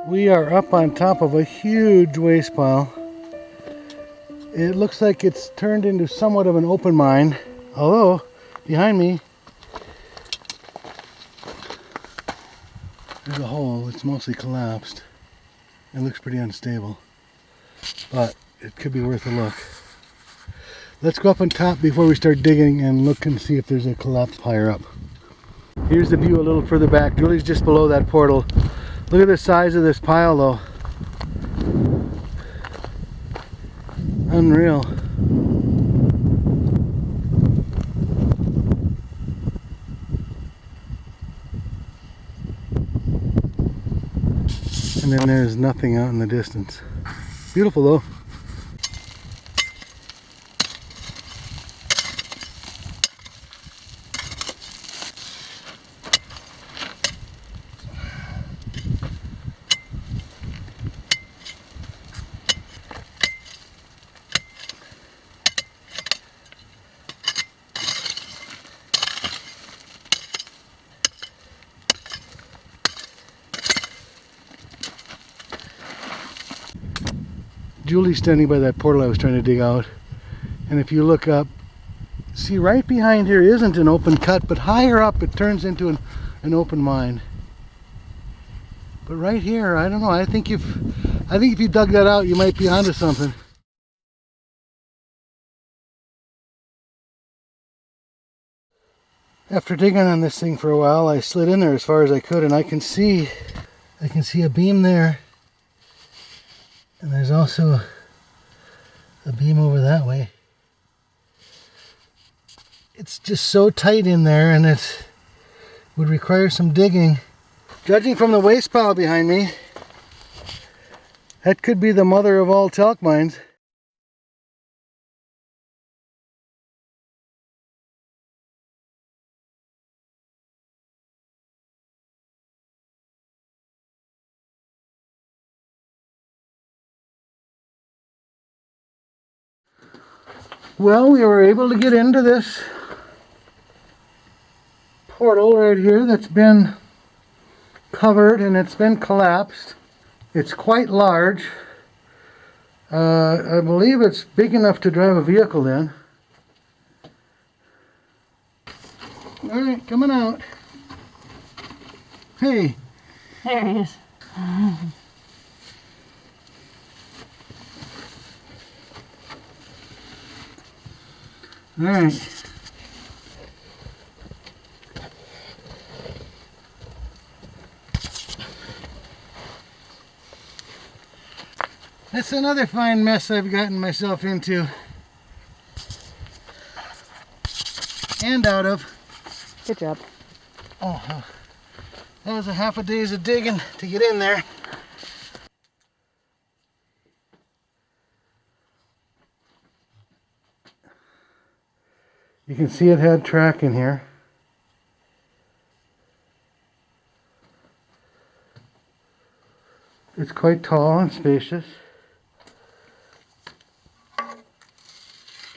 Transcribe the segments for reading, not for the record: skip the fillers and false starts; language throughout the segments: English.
We are up on top of a huge waste pile. It looks like it's turned into somewhat of an open mine. Although, behind me, there's a hole. It's mostly collapsed. It looks pretty unstable, but it could be worth a look. Let's go up on top before we start digging and look and see if there's a collapse higher up. Here's the view a little further back. Julie's just below that portal. Look at the size of this pile though. Unreal. And then there's nothing out in the distance. Beautiful though. Julie's standing by that portal I was trying to dig out, and if you look up, see right behind here isn't an open cut, but higher up it turns into an open mine. But right here, I don't know, I think if you dug that out you might be onto something. After digging on this thing for a while, I slid in there as far as I could, and I can see a beam there. And there's also a beam over that way. It's just so tight in there, and it would require some digging. Judging from the waste pile behind me, that could be the mother of all talc mines. Well, we were able to get into this portal right here that's been covered and it's been collapsed. It's quite large. I believe it's big enough to drive a vehicle in. Alright, coming out. Hey. There he is. Alright. That's another fine mess I've gotten myself into. And out of. Good job. Oh, that was a half a day's of digging to get in there. You can see it had track in here. It's quite tall and spacious.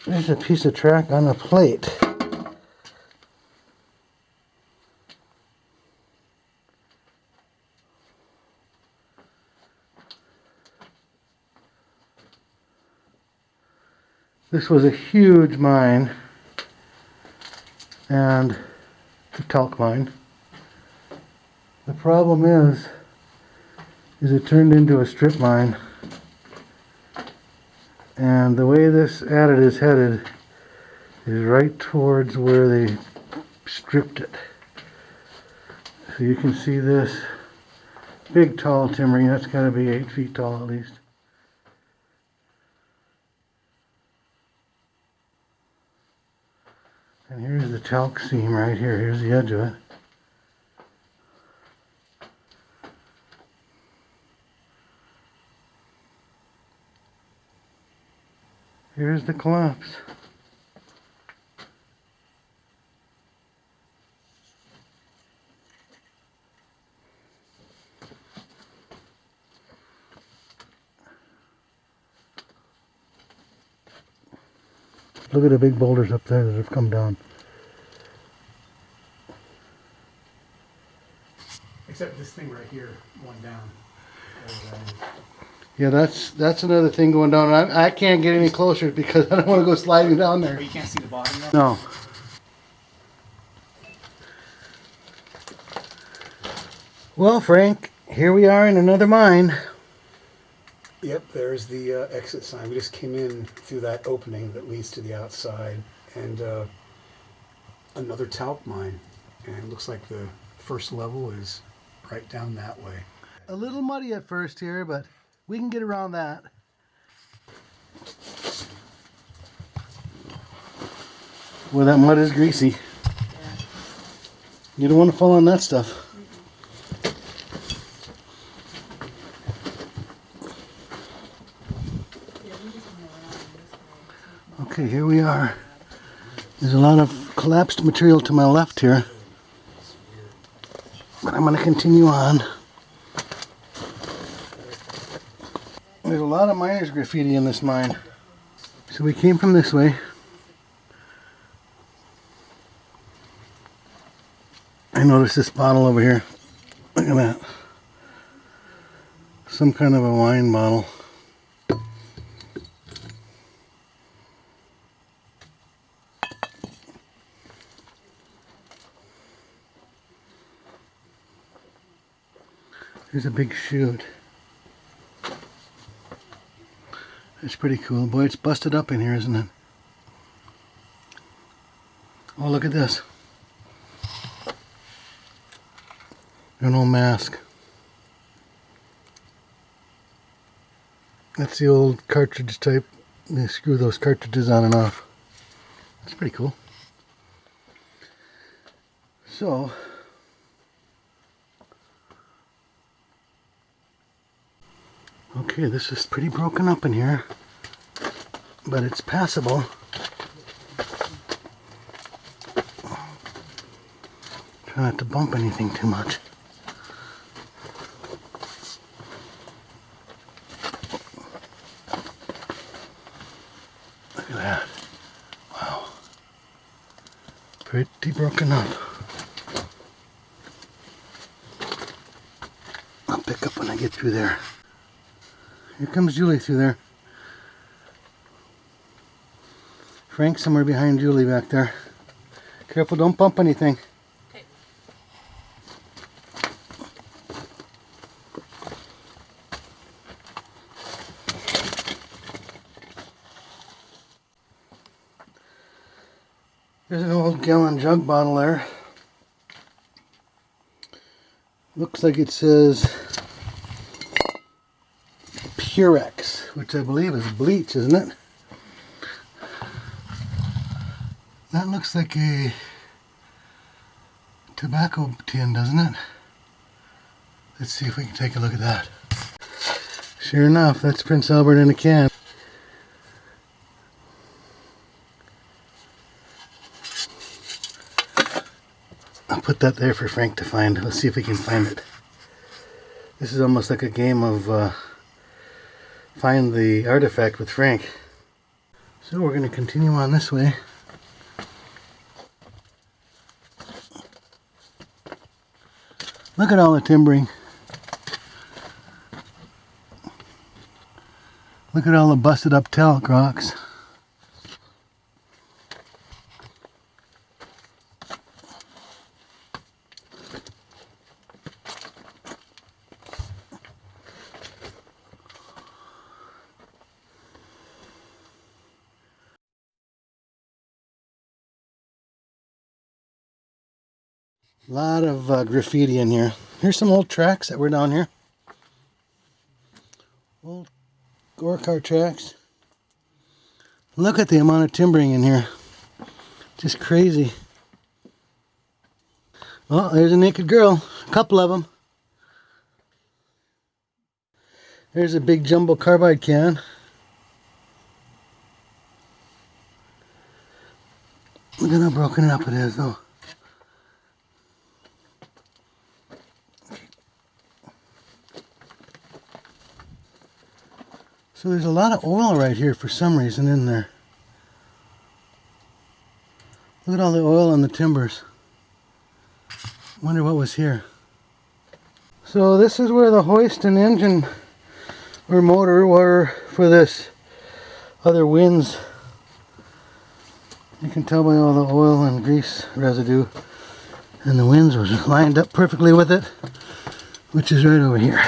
There's a piece of track on a plate. This was a huge mine, and it's a talc mine. The problem is it turned into a strip mine, and the way this adit is headed is right towards where they stripped it. So you can see this big tall timbering. That's got to be 8 feet tall at least. And here's the talc seam right here. Here's the edge of it. Here's the collapse. Look at the big boulders up there that have come down. Except this thing right here went down. Yeah, that's another thing going down. I can't get any closer because I don't want to go sliding down there. Oh, you can't see the bottom though? No. Well, Frank, here we are in another mine. Yep, there's the exit sign. We just came in through that opening that leads to the outside, and another talc mine. And it looks like the first level is right down that way. A little muddy at first here, but we can get around that. Well, that mud is greasy. You don't want to fall on that stuff. Okay, here we are. There's a lot of collapsed material to my left here, but I'm going to continue on. There's a lot of miner's graffiti in this mine. So we came from this way. I noticed this bottle over here. Look at that. Some kind of a wine bottle. There's a big chute. It's pretty cool. Boy, it's busted up in here, isn't it? Oh, look at this. An old mask. That's the old cartridge type. They screw those cartridges on and off. That's pretty cool. So, okay, this is pretty broken up in here, but it's passable. Try not to bump anything too much. Look at that. Wow. Pretty broken up. I'll pick up when I get through there. Here comes Julie through there. Frank's somewhere behind Julie back there. Careful, don't bump anything. Okay. There's an old gallon jug bottle there. Looks like it says Purex, which I believe is bleach, isn't it? That looks like a tobacco tin, doesn't it? Let's see if we can take a look at that. Sure enough, that's Prince Albert in a can. I'll put that there for Frank to find. Let's see if we can find it. This is almost like a game of find the artifact with Frank. So we're going to continue on this way. Look at all the timbering. Look at all the busted up talc rocks. A lot of graffiti in here. Here's some old tracks that were down here. Old gore car tracks. Look at the amount of timbering in here. Just crazy. Oh, there's a naked girl. A couple of them. There's a big jumbo carbide can. Look at how broken up it is, though. So there's a lot of oil right here for some reason in there. Look at all the oil on the timbers. Wonder what was here. So this is where the hoist and engine or motor were for this other winds. You can tell by all the oil and grease residue. And the winds was lined up perfectly with it, which is right over here.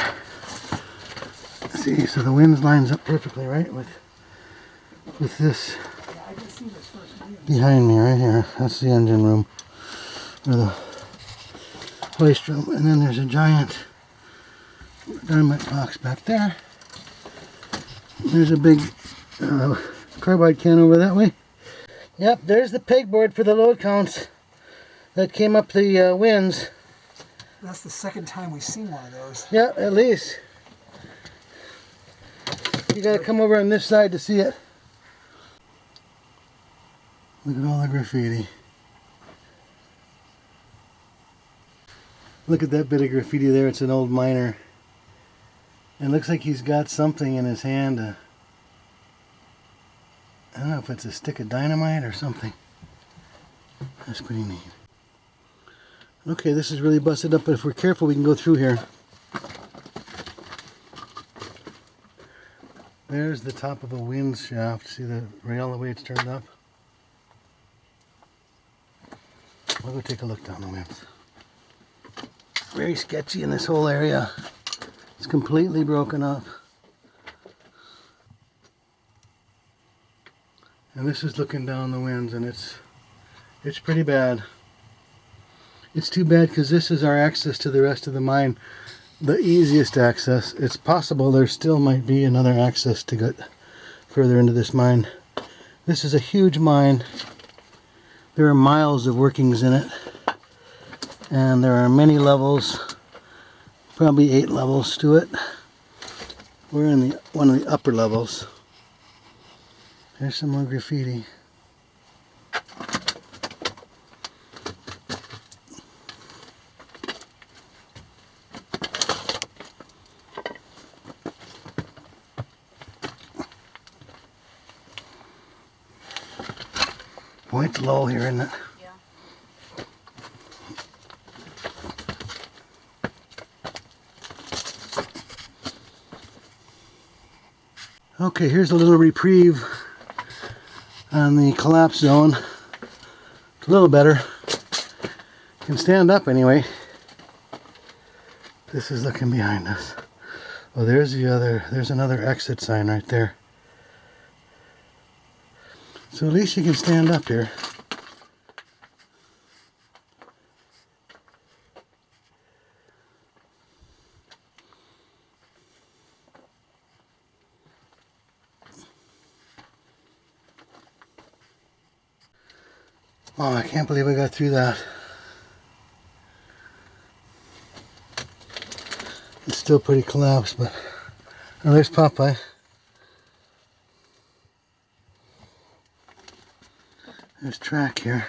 See, so the winds lines up perfectly right with this behind me right here. That's the engine room, or the hoist room. And then there's a giant dynamite box back there. There's a big carbide can over that way. Yep, there's the pegboard for the load counts that came up the winds. That's the second time we've seen one of those. Yeah, at least. You gotta come over on this side to see it. Look at all the graffiti. Look at that bit of graffiti there. It's an old miner. It looks like he's got something in his hand. I don't know if it's a stick of dynamite or something. That's pretty neat. Okay, this is really busted up, but if we're careful, we can go through here. There's the top of a wind shaft. See the rail, the way it's turned up? I'll go take a look down the winds. Very sketchy in this whole area. It's completely broken up. And this is looking down the winds, and it's pretty bad. It's too bad because this is our access to the rest of the mine, the easiest access. It's possible there still might be another access to get further into this mine. This is a huge mine. There are miles of workings in it, and there are many levels, probably 8 levels to it. We're in one of the upper levels. There's some more graffiti. Boy, it's low here, isn't it? Yeah. Okay, here's a little reprieve on the collapse zone. It's a little better. Can stand up anyway. This is looking behind us. Oh, there's another exit sign right there. So at least you can stand up here. Oh, I can't believe I got through that. It's still pretty collapsed, but oh, there's Popeye. There's track here.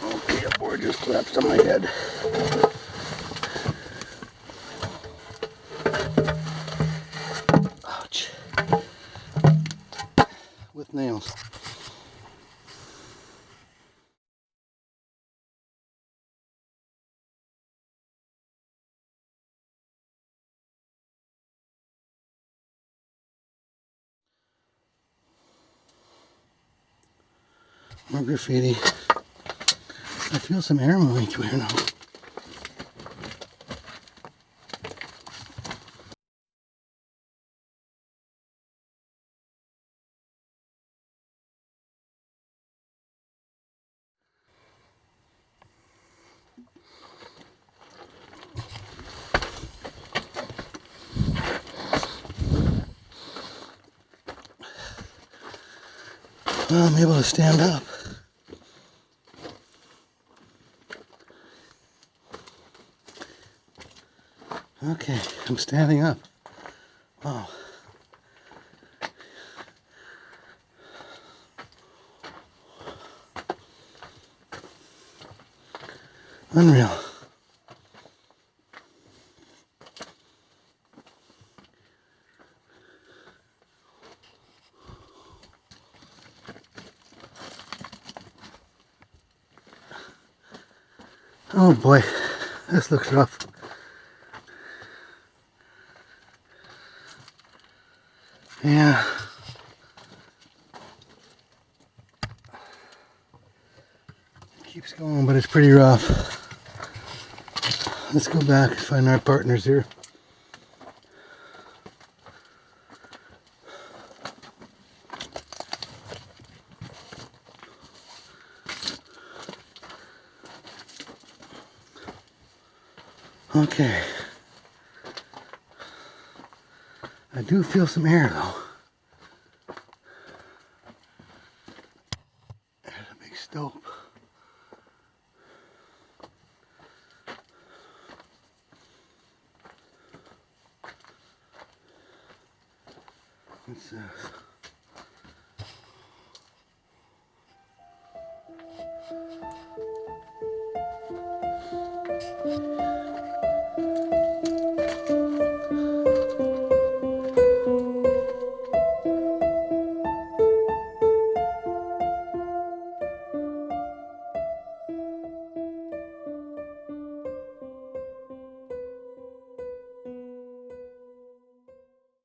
Okay, a board just collapsed on my head. Ouch. With nails. More graffiti. I feel some air moving through here now. Well, I'm able to stand up. Okay, I'm standing up. Wow. Unreal. Oh boy, this looks rough. Yeah. It keeps going, but it's pretty rough. Let's go back and find our partners here. Okay. I do feel some air though. There's a big stope. What's this?